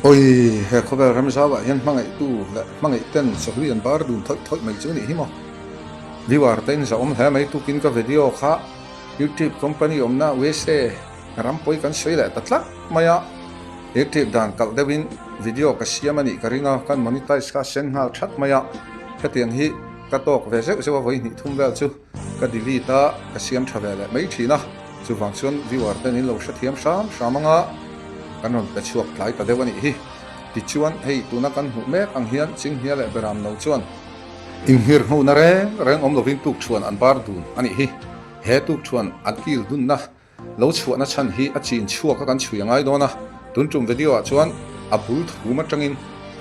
ôi hè có vẻ làm sao vậy hiện mang ngày tên số liên bar đun thôi thôi mấy chỗ này himo viewer tên sao hay mấy tu kinh cái video khác YouTube company na wese ram poi kan soi la tatla maya YouTube dan kal devin video ka siamani karinga kan monetize ka sen ha that maya ka tiang hi ka tok ve se wa voi ni thum vel chu ka delete ka siam thavela mai thina chu wang chuan viewer tên in lo sathiam samanga kanon pe chuak tlai ta dewani hi ti chuan hei tuna kan hu mek ang hian ching hia le beram no chuan in hir ho na reng om lovin tuk chuan an bar dun ani hi he tuk chuan an kil dun na lo chuan na chan hi a chin chuak ka kan chuangai dona tun tum video a chuan a bul thu ma tangin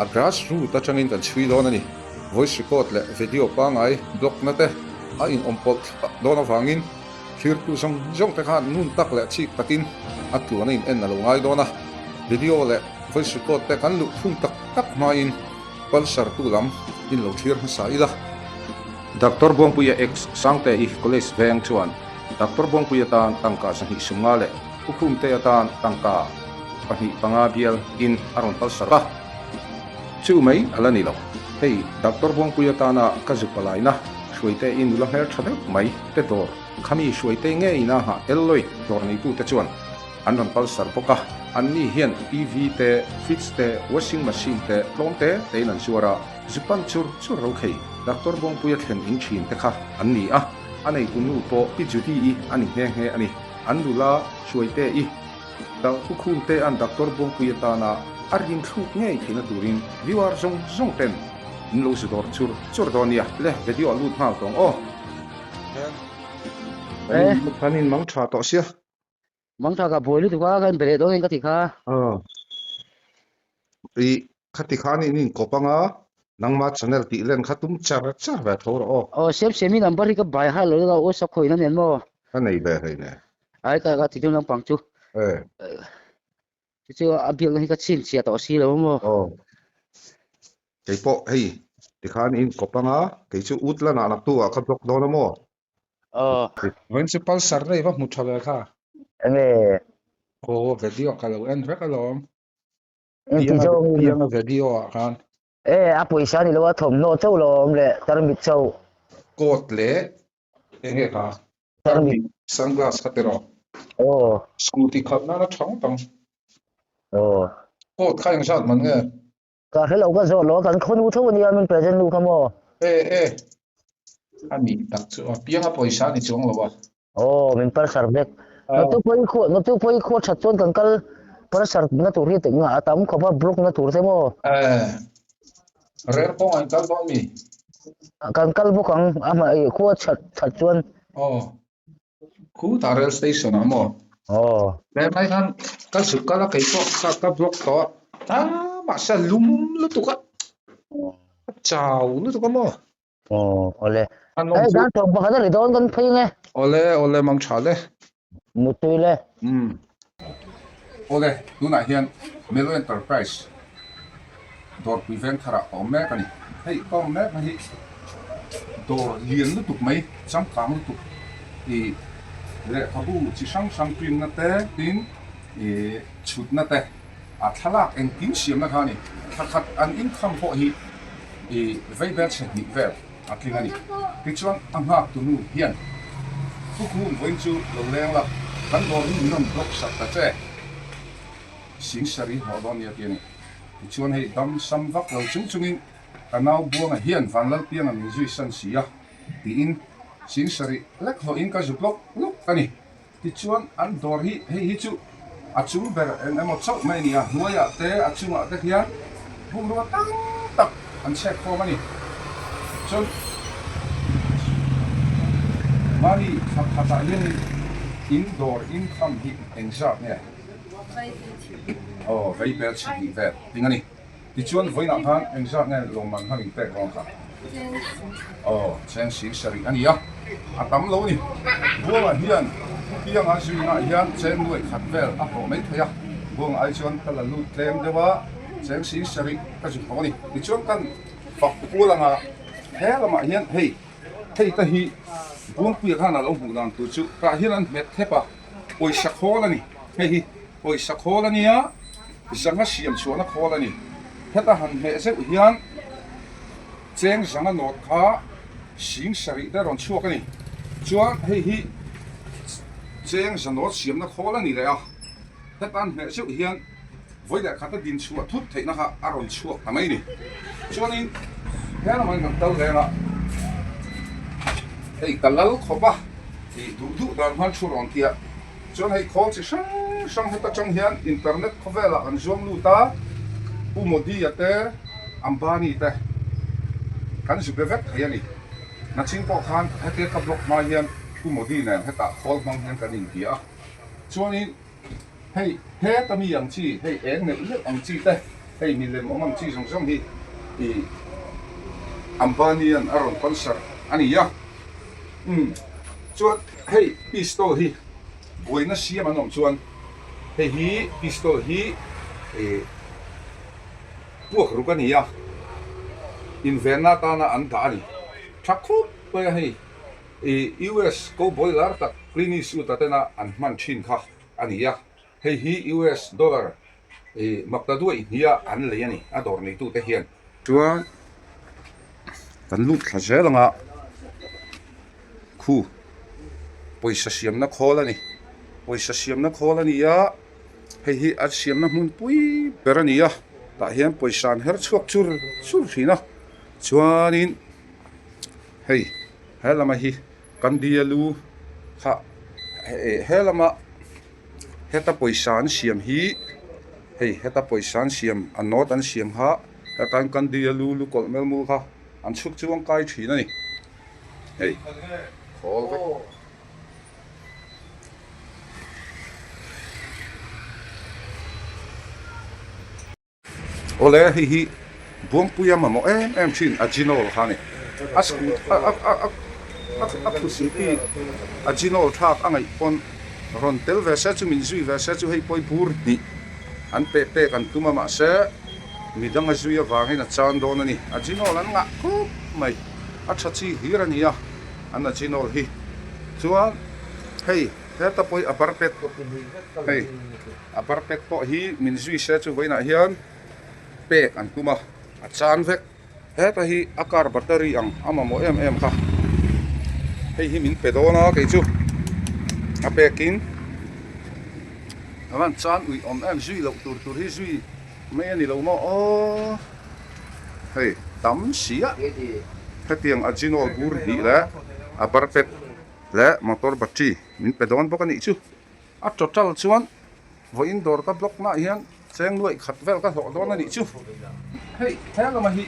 a grassroot ta tangin kan chui dona ni voice record le video pa ngai block na te a in ompol dona wangin thir tu jong te khan nun tak le chi takin a tu na in en na lo ngai dona video le voice record te kan lu thung tak ma in pulsar tu lam in lo thir ha sa ila Dr. Bongpuya X sangte I college veng chuan Dr. Bongpuya tan tangka sang hi sunga le ukhum te tan tangka pahi panga bial in aron pulsar ka chu mai alani lo hei Dr. Bongpuya tana kazupalai na suite in lu her thade mai te tor khami suite nge ina ha elloi tor ni tu te chuan anon pulsar poka anni hian PV te fridge te washing machine te tlom te nan suara zupan chur ro khei Dr. Bongpuya thlen in thin te kha anni a anei unu po pi juti I ani he ani anula suite I da hukhum te an Dr. Bongpuya ta na argin thuk nge thina turin viewer zong ten lo su dor chur donia le video lut ma tong o panin mang tha to sia mang tha ka boilu tu ka kan bere do ka ti kha I khati khani nin kopanga nangma channel ti len khatum char ba thor o semi number hi ka bai ha lo la o sa khoi na nen mo anei be hei ne ai ka ti dong pang chu chu abil hi ka chin chia to si lo mo cái po hei ti khani in kopanga ke chu utla na nak tu a ka blok do na mo principal sar nei va mu thawe kha ame video ka lo en ve ka lo ti jong piang video kan a poisa ni lo thom no chau lo le tar mi chau kot le enge ka sunglass ka tero scooty khap na thong tong kot khai ng sat man nge ka hello ka zo lo kan khon u tho ni amen present lu khamo ani tak chu piang a poisa ni chong lo wa min par sar bek no tu poi kho chat chon kan kal par sar na tur hi teng a tam kho ba block na tur se mo rer po an kal mi kan kal bu kang ama e kho chat chon khu tarel station amo le mai han kal su kala kai po ka block to ta ma sa lum lu tu ka chao lu tu ka mo ole ai dan to ba da le don kan phai nge ole mang chale mutui le ole tu na hian Melo Enterprise dor prevent thara o me kani hei ko me hi dor lien lu tuk mai cham kang lu tuk I le khabu chi sang pin na te tin chut na te a thalak en tin siam na khani khat an in kham ho hi vai ber chen ni vel a klingani ti chuan anga tu nu hian khu voin chu lo leng la kan dor ni nom block sak ta che sing sari ho don ya tiani ti chuan hei dam sam vak lo chungin anau buanga hian van lal piang an zui san sia ti in sing sari lek ho in ka zu block luk ani ti chuan an dor hi hei chu a chung ber en emo chau mai ni a nuaya te a chunga te hian bum ro tak an check ko mani chun mani khata len indoor income hi engzak ne vai bel chi ve tingani ti chuan voina khan engzak ne longman having pek rong kha chen sing sari ani ya atam lo ni buang hian piang a suina hian chen nuai khat vel a ho mai thaya buang ai chuan kala lu tlem dewa chen sing sari ka ju ho ni ti chuan kan fak pulanga helama hian hei ta hi buang pi khana lo hu dan tu chu ka hian met thepa oi sakhola ni hei oi sakhola ni ya zanga siam chuana khawl ani heta han me se hian cheng zanga not kha sing sari da ron chuak ani chuan hei hi cheng zanot siam na khawl ani le a hetan me se hian voida khata din chuak thut theina kha aron chuak amai ni chuanin hela man kan tal lenga hei kalal khoba thì đủ đoàn hoan chu rong kia cho hay khó chỉ sang hết trong hiện internet có vẻ là anh zoom lu ta u một đi ate ambani te kan giúp bê vét hay ni na chính bỏ khan hết cái cặp lộc mai hiện u một đi này hết ta khó mang hiện cái đình kia cho nên hay hết ta mi yang chi hay én này rất ang chi te hay mi lên ông chi trong thì ambani an aron concert ani ya chuan hei pistol hi boina siam anom chuan hei hi pistol hi puak rukania invena ta na an ta ni thakhup pe hei US ko boiler tak klini su ta tena an man chin kha ania hei hi US dollar makta duai hia an le ani ador nei tu te hian chuan kan lut thajela khu poisa siam na khola ni poisa siam na khola ni ya hei hi at siam na mun pui berani ya ta hian poisan her chuak chur thina chuanin hei helama hi kandialu kha helama heta poisan siam hi hei heta poisan siam anot an siam ha heta kandialu lu kol mel mu kha an chuk chuang kai thina ni hei khol vek ole hi buông puya mà mo em chin ajinol khani asku a pusinti ajinol thak angai pon ron tel ve sa chu min zui ve sa chu hei poi pur ni an pe kan tuma ma se midang a zui awang na chan don ani ajinol an nga ku mai a chachi hirania an ajinol hi chuan hei ta poi aparpet hei aparpet po hi min zui sa chu voina hian pek an kuma a chan vek heta hi akar battery ang amamo em kha hei hi min pedona ke chu a pekin awan chan ui em zui lo tur hi zui me ani lo mo o hei tam sia hetiang ajinol bur hi la a barpet la motor battery min pedon bokani chu a total chuan voin dor ka block na hian cheng nuai khat vel ka ho don ani chu hei hela ma hi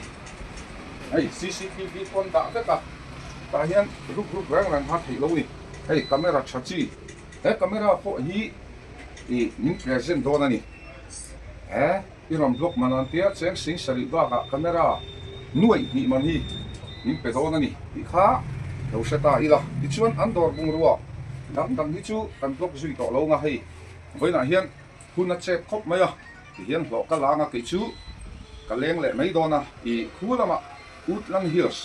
hei CCTV pon da ka ta hian ruk rang ha thei lo ni hei camera chachi he camera po hi min present don ani iram block manan tia cheng sing sari ba ka camera nuai ni man hi min pe don ani ti kha lo seta ila ti chuan andor bung ruwa dang hi chu kan block zui to lo nga hei voina hian huna che khop maya hian lo ka langa ke chu ka leng le mai dona I khulama Woodland Hills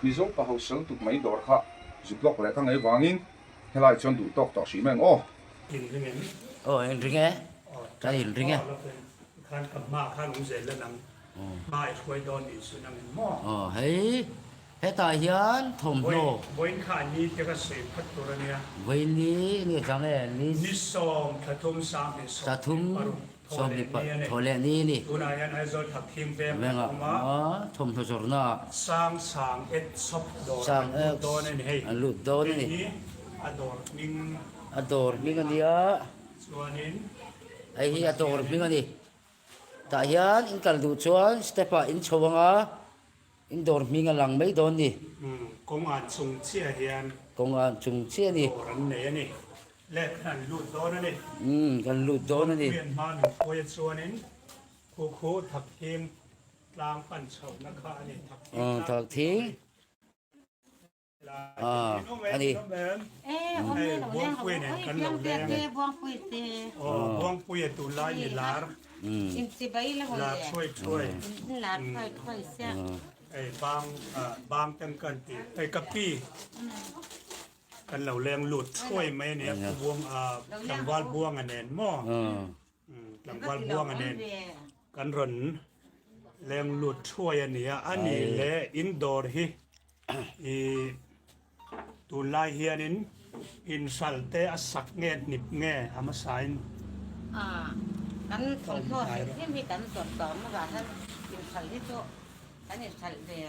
mi zo pa hosel tu mai dor kha zublok le ka ngai wangin helai chon du tok to si meng o in ringe ta in ringe khan kam ma khan u zel lang mai khoi don ni su nam mo hei heta hian thom no boin khan ni te ka se phat tur ania voi ni chang le ni ni som thatum sam ni som tathum som ni pa thole ni tuna yan ai zo thak thim ve venga ma thom tho chor na sang et sop do sang don ni hei an lut don ni ador ning ador mi kan dia chuanin ai hi ador mi kan ni ta hian in kal du chuan stepa in chowanga in dor mi nga lang mai don ni kong an chung chia hian kong an chung chia ni ran ne ni le khan lut don ni kan lut don niเวียนมาหนึ่งโอยส่วนนี้คู่ถักเทียมกลางปั่นเฉานะคะนี่ถักเทียม thật thiến anh đi บ้วงปุยเนี่ยกันหลงแรงบ้วงปุยตุลานี่ลาร์ลาช่วยไอ้บางจังกันตีไอ้กะปี้กันเหล่าแรงหลุดช่วยไหมเนี่ยบ้วงจังหวัดบ้วงอันเน้นหม้อ หลังวันบ่วงอันนี้กันรนแรงหลุดช่วยอันนี้อันนี้และอินดอร์ฮีตุลาเฮียนินอินสัลเตอสักเงดนิบเงอามาสาย กันส่วนตัวที่มีกันส่วนต่อเมื่อวานท่านกินสันที่โตท่านนี่สันเดีย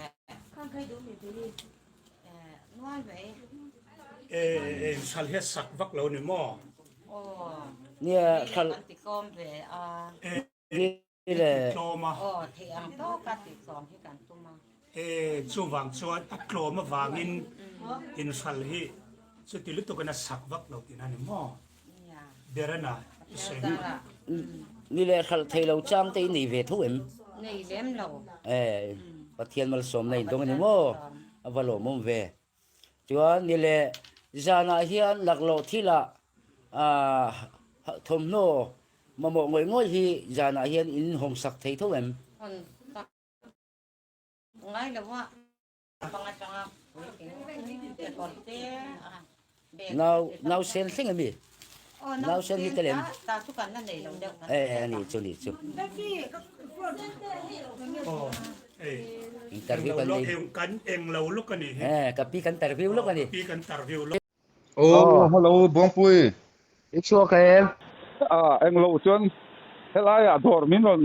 ข้างเคยดูมีตัวนี้นวดไว้สัลเฮสักวักเราเนี่ยหม้อ โอ้ เนี่ย กันติกอมไปนี่แหละ โคลมา โอ้ที่อังโตกันติสองที่กันตุ้มาจูวังชวนอัโคลมาวางอินสัลเฮสุดที่ลุตุกันสักวักเราที่นั่นเนี่ยหม้อเดรน่ะเสก นี่แหละthầy lâu trang tây này về thu em นี่เลี้ยมเรา ประเทียนมาสมในตรงนี้มั้งว่าหลงมั่งเวจวนนี่แหละจานาเฮียนหลักโลที่ละทมโนมาหมกงอยที่จานาเฮียนอินหงสักไทยทุกเอ็ม คนไงเลยว่าปังจังอ่ะเด็กคนเต้nào sen sinh em đi nào sen hít lên taทุกกันนั่นเองเราเดียวกันนี่จุนี่จุ interview kan ni kan eng lo lu kan ni kapi kan interview lu kan ni pi kan interview lu hello buông pui ít xua cái em anh lâu chân thế là thor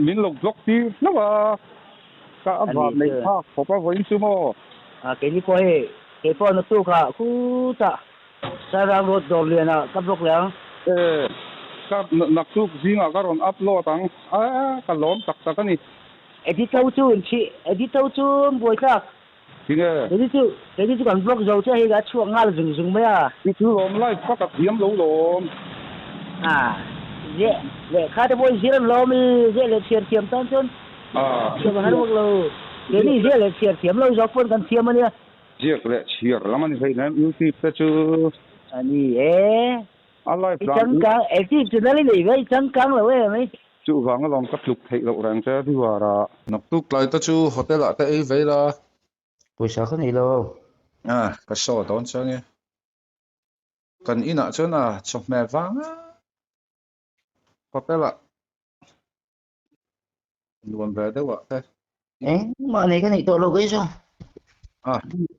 min lục dốc tí nó mà cả vào này khác có cái vấn đề mà cái này coi nó tu cả khu ta sa ra rồi đồ liền cắt lục liền các nặc tu gì ngà các ron upload tăng cái lom tak cái này edit tàu chun buổi chắc thì nghe edit tu kan blog rồi chứ hay là chuộng ngal dừng mấy cái thứ lom lại phát cái điểm lâu lom dễ khá thì buổi diễn lom dễ là thiềm tan chân chứ mà hết một lâu cái này dễ là thiềm lâu do phân cần thiềm mà nè dễ là thiềm lắm anh thấy nên YouTube thế chứ anh Allah chẳng căng edit cho nó lấy cái chẳng căng là vậy mấy chú vàng cái lòng cắt lục thịt lục ràng chứ thì là nọc tu lại ta chú hotel lại ta ấy vậy là buổi sáng cái này đâu cái số đón cho nghe cần in ạ chứ là chọc mẹ vàng hotel lại luôn về đấy vậy mà này cái này tổ lâu cái sao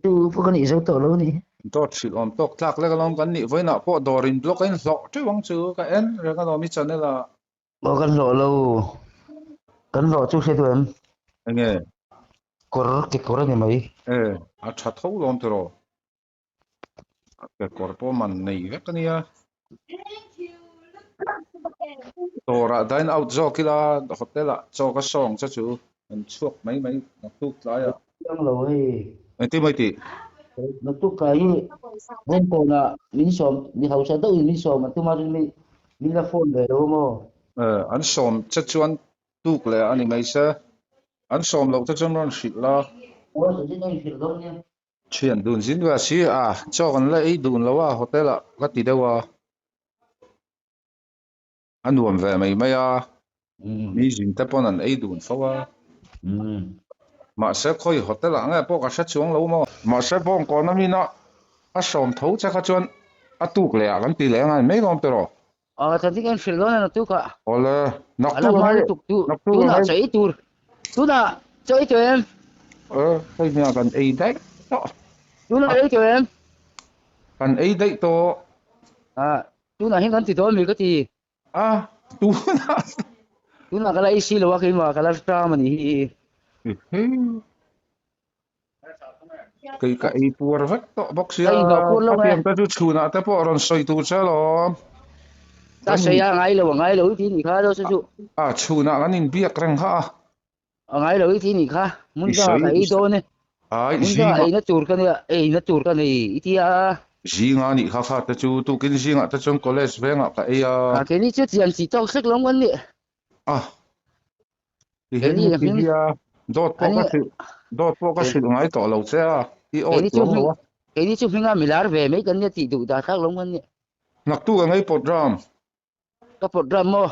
tu phụ cái này sao tổ lâu này tốt chỉ làm tốt lạc lấy cái lòng cái này với nọ bộ đồ rin block cái lọ chứ vắng chứ cái em rồi cái đó mới chân đây là bao căn lọ lâu căn lọ chú xe tụi em nghe cái cor này mấy chặt thấu luôn rồi cái cor man này cái này đồ ra đánh out cho kia là hotel là cho cái song cho chú mình chuộc mấy nó tút lại trong lầu ấy mấy tí nó tút cái bên còn là mình xóm mình hậu sản tới mình xóm mà tôi mà mình là phone về đâu mà anh xóm chắc chú anh tút lại anh mấy xe anh xóm lâu chắc chắn nó xịt là chuyện đồn dính vào xí cho con lấy đồn lâu hotel là cái gì đâu anh nuông về mấy mi dính tập bọn anh ấy đồn phao mà sẽ coi hotel là nghe bao cái sách xuống lâu mà sẽ bao con nó mi nó xóm thấu chắc cái chuyện tút lại cái tỷ lệ này mấy con rồi tadi kan film na tu ka oleh nak alam mahal tu nak saya tu nak chơi cho em cái nhà cần ấy đấy tu nak chơi cho em cần ấy đấy to tu nak hingan ti to mi ka ti tu nak kala isi lo ka ma kala sta mani cái perfect to box ya tapi yang tadi cuna tapi orang soi tu calo ta saya ngai lo ti ni kha do su cuna kan in biak reng ha ngai lo ti ni kha mun da kai do ne mun da ai na tur ka ni ti zinga ni kha ta chu tu kin zinga ta chung college venga ka cái ni chu tian si to sek long wan ni cái ni dot po ka sil ngai to lo che cái ni chu hinga milar ve mấy kan ni ti du da thak long wan ni nak tu ngai program cái program mo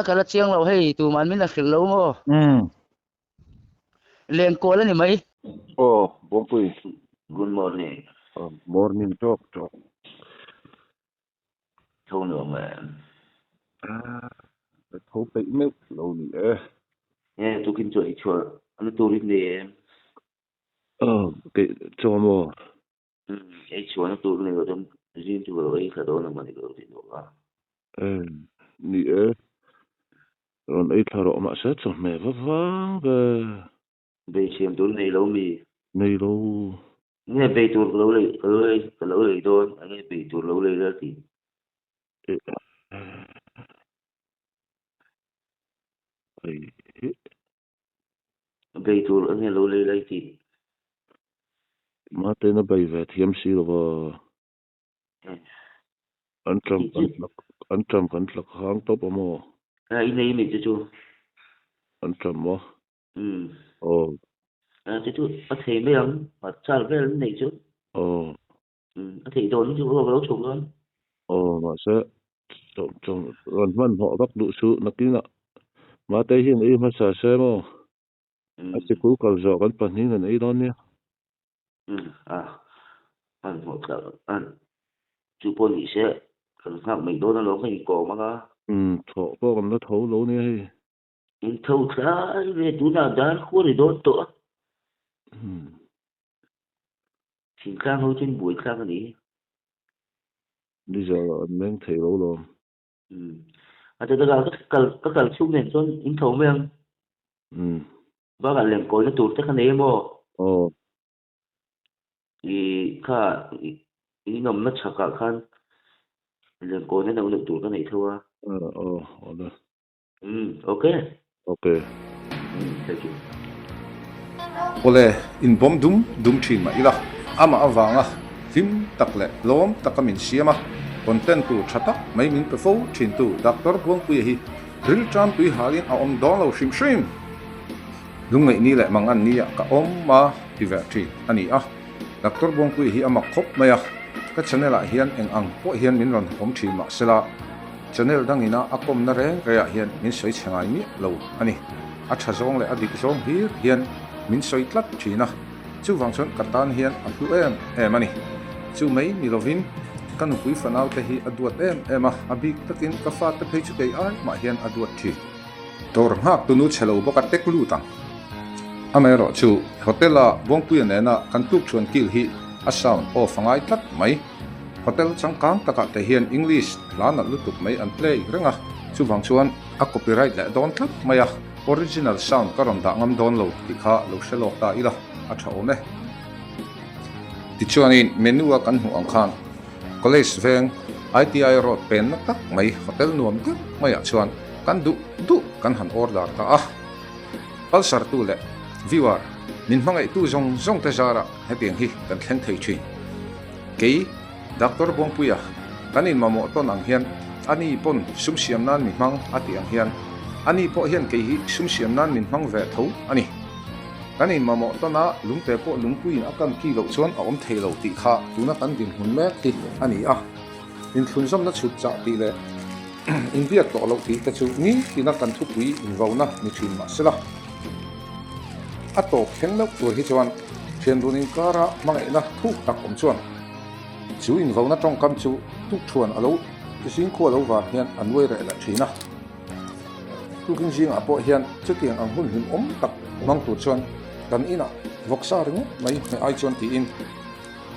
kalau chiang lo hey tu man min la khil lo mo len ko la ni mai buông pui Good morning. morning talk Thâu nữa mà thấu bị mấy lâu nè tôi kinh chuột chuột anh tôi đi nè cái cho mà cái chuột nó tôi này rồi tôi riêng tôi rồi cái đó là mình rồi thì nó nè rồi ấy thà rõ mà sẽ cho mẹ vắng về về xem tôi này lâu mì này lâu nghe về tôi lâu này ơi cái lâu này thôi anh nghe về tôi lâu này ra thì về tôi anh nghe lâu này ra thì mà tên nó bay về thiêm xí rồi anh trầm hàng top mà anh này mình cho chú anh trầm mà ừ thế tôi có thể mấy ông mà sao cái này chứ có thể đồ nó chú có đấu trùng luôn mà sẽ trong rồi mình họ bắt đủ sự nó kia nè mà tới hiện ấy mà sẽ mà anh sẽ cố cầu dò cái phần như này đó nhé anh một giờ anh chú quân thì sẽ cần học mình đôi nó cái cổ mà có thọ có còn nó thấu lỗ nè thâu ra về tú nào đã khua thì đốt tổ chỉ khang hơn trên buổi khang cái gì bây giờ anh đang thấy lỗ rồi tôi là các cần chung này cho những thầu men và cả liền cối nó tụt tất cả này mà thì cả ý ngầm nó chặt cả khăn liền cối nó đâu được tụt cái này thôi được ok thank you ole in bom dum chin ma ila ama awanga him takle lom takamin siama content tu thata mai min pe fo chin tu doctor buang pu hi ril tram tu halin a om don lo shim lungai ni le mangan ni ka om ma ti ve thi ani a doctor buang pu hi ama khop maya ka channel a hian eng ang po hian min ron hom thi ma sela channel dangina akom na re ya hian min soi chengai mi lo ani a tha zong le adik zong hi hian min soi tlat thina chu wangchon katan hian a hu em ani chu mai mi lovin kan pui fanau te hi aduat ema abik takin ka fa te phei chu kei ai ma hian aduat thi tor hak tu nu chelo boka teklu tang amero chu hotela bongpui ne na kan tuk chuan kil hi a sound off angai tlat mai hotel changkang taka te hian english lana lutuk mai an play renga chu wangchuan a copyright le don tlat maya original sound karon da ngam don lo ti kha lo shelo ta ila a tha ome ti chuanin menu a kan hu ang khan college veng ITI road pen tak mai hotel nuam tak maya chuan kan du kan han order ta a palsar tu le viewer min mangai tu zong te zara he piang hi kan thleng thei thi ke doctor bongpuya kanin mamo ton ang hian ani pon sumsiam nan mi mang ati ang hian ani po hian ke hi sumsiam nan min mang ve tho ani kanin mamo tona lungte po lungpui akan ki lo chuan a om thei lo ti kha tuna kan din hun mek ti ani a in thun som na chut cha ti le in viet to lo ti ta chu ni tina kan thu pui in vauna ni thin ma sela ato kheng lo tur hi chuan thian runin kara mangai na thu tak om chuan chu in vauna tong kam chu tuk thuan alo sing kho lo wa hian anwei re la thina tu king jing apo hian chutiang ang hun hin om tak mang tu chuan kan ina voksa ring mai ai chuan ti in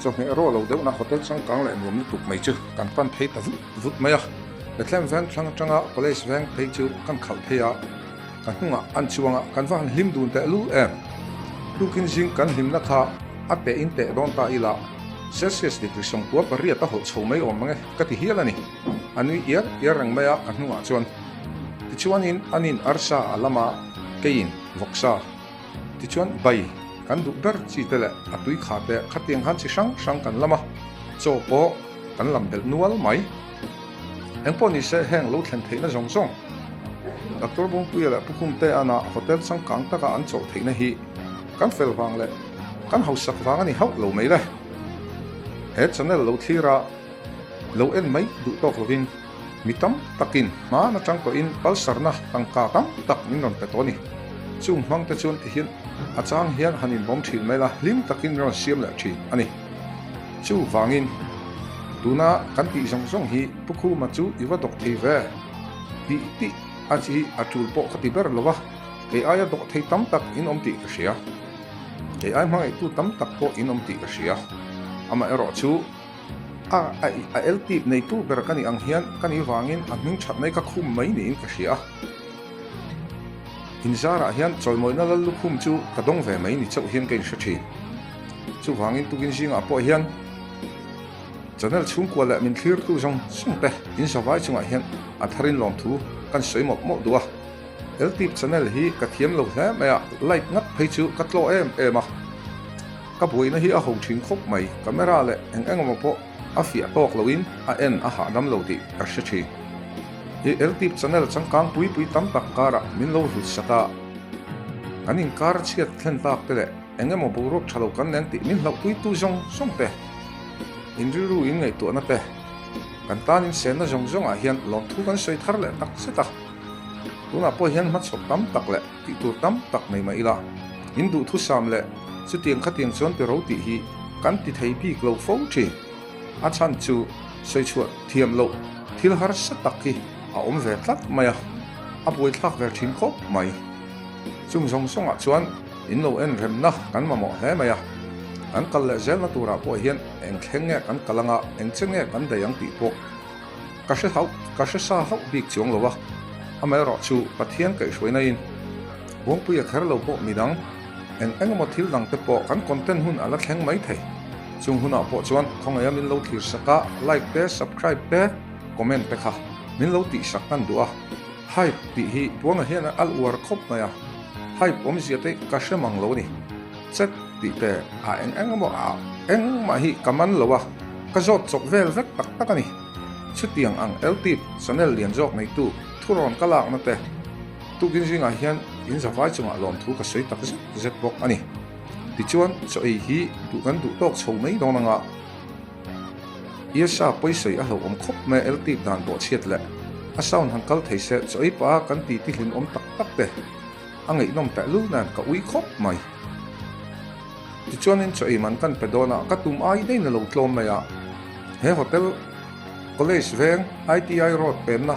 so me ro lo de na hotel sang kang le nom ni tuk mai chu kan pan phei ta vut mai a le thlem van thlang tanga college van phei chu kan khal theya kan hunga an chuanga kan van lim dun te lu em tu king jing kan lim na kha a pe in te don ta ila Celsius degree song tua paria ta ho chho mai om mange ka ti hial ani anui ia rang maya kan hunga chuan ti chuan in anin arsa alama kein voksa ti chuan bai kan du ber chi tele atui kha te khatiang han chi sang kan lama cho po kan lam bel nual mai eng poni se heng lo thlen theina zong doctor bong puya pukum te ana hotel sang kang taka an cho theina hi kan fel wang le kan hausak wang ani hau lo mai le he channel lo thira lo en mai du tok lovin mitam takin ma na chang ko in palsarna tangka tam tak min non pe toni chung mang ta chun hian achang hian hanin bom thil mai la lim takin ron siam la thi ani chu wangin tuna kan ti song hi pukhu ma chu iwa dok thei ve ti achi atul po khatiber lova AI do thei tam tak in om ti ka sia AI mang tu tam tak po in om ti ka sia ama ero chu a LT nei tu ber kani ang hian kani wangin a ming that nei ka khum mai ni in ka sia in zara hian cholmoina lal lukhum chu kadong ve mai ni chau hian ke shathi chu wangin tu gin jinga po hian channel chung kwa la min clear tu jong sungte in sawai chunga hian a tharin lom thu kan soimok mo duwa LT channel hi ka thiam lo hle maya like ngat phei chu ka tlo em a ka buina hi a ho thing khop mai camera le engmo po a fia tok loin a en a ha dam lo ti ka shathi hi LT channel changkang pui tam tak kara min lo hu sata kanin kar chiat thlen tak tele engemo burok thalo kan nen ti min lo pui tu jong songte inriru in ngai tu na te kan tan in sen na jong jong a hian lom thu kan soi thar le tak seta tuna po hian mat sok tam tak le ti tur tam tak nei mai la in du thu sam le chu tiang kha tiang chon te ro ti hi kan ti thei pi glo fo thi a chan chu soi chuat thiam lo thil har sa tak hi a om ve tlat maya a boi thak ver thin khop mai chung jong song a chuan in lo en rem na kan ma mo hle maya an kal le zel na tura po hian eng thlenge kan kalanga eng chenge kan dayang ti po ka she sa hau bik chiong lowa amai ro chu pathian kai hruina in bong pui a khar lo po midang eng mo thil dang te po kan content hun ala thleng mai thei chung huna po chuan khongai min lo thlir saka like te subscribe te comment te kha min lo ti sak kan duwa hype ti hi tuanga hian al war khop maya hype om ziate ka she mang lo ni chet ti te a eng ma hi kaman lowa ka zot chok vel vek tak tak ani chutiang ang LT channel lian jok nei tu thuron kalak na te tu gin jinga hian in zawai chunga lom thu ka sei tak zet bok ani ti chuan cho ei hi tu kan du tok chho mai dong nga yesa poisei a lo om khop me LT dan bo chiat le a sound hankal thei se cho ei pa kan ti ti hlin om tak tak te angai nom ta lu nan ka ui khop mai ti chuan in cho ei man kan pedona ka tum ai dei na lo tlom maya he hotel college veng ITI road pen na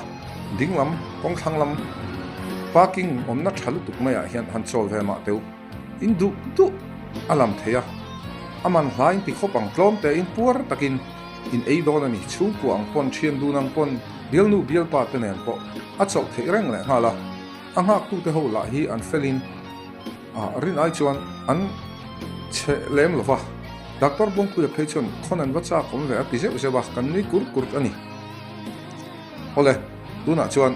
dinglam kong thanglam parking om na thalu tuk maya hian han chol ve ma teu in du alam theya aman hlain ti khopang tlom te in puar takin in ei don ani chu pu ang pon thian du nang pon bial nu bial pa te nen po a chok thei reng le hala anga tu te ho la hi an felin rin ai chuan an che lem lova doctor bong ku phei chon khonan wacha kom ve pi je ba kan ni kur ani ole tuna chuan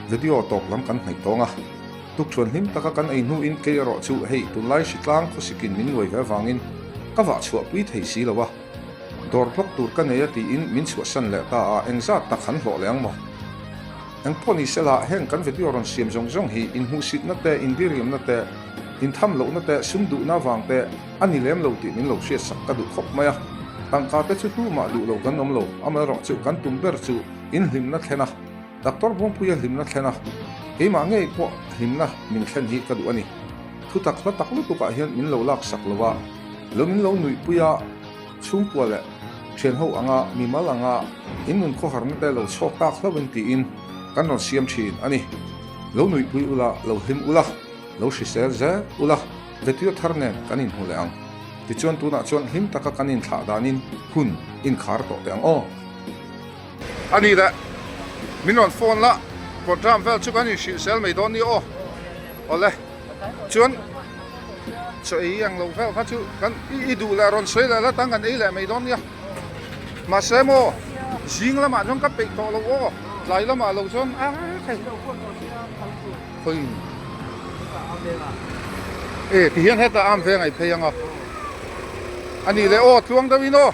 video tok lam kan nei tonga tuk chuan him taka kan ei nu in ke ro chu hei tu lai shitlang khu sikin min loi ve wangin ka wa chua pui thei si lowa dor phok tur kan ei ti in min chua san le ta a engza tak han hlo leang mo ang poni sela heng kan video ron siam jong hi in hu sit na te in diriam na te in tham lo na te sum du na wang te ani lem lo ti min lo sia sak ka du khop maya tangka te chu tu ma lu lo kan om lo ama ro chu kan tum ber chu in hlim na thena doctor bong puya hlim na thena e ma nge po hlim na min thlen hi ka du ani thu tak la tak lu tu ka hian min lo lak sak lowa lo min lo nui puya chung pu le thian ho anga mi mal anga in nun kho har na te lo chok tak hlawin ti in kan ron siam thin ani lo nui pui ula lo hlim ula lo shi sel ze ula vetio tharne kanin hule ang ti chuan tu na chuan him taka kanin thla danin hun in khar to te ang o ani da minon phone la program vel chu kan shi sel mai don ni o ole chuan so ei ang lo vel pha chu kan I du la ron sei la tang kan ei la mai don ya ma semo jing la ma jong ka pe to lo o lai la ma lo chuan a kai hoi ti hian heta am ve ngai phei anga ani le o tluang da wino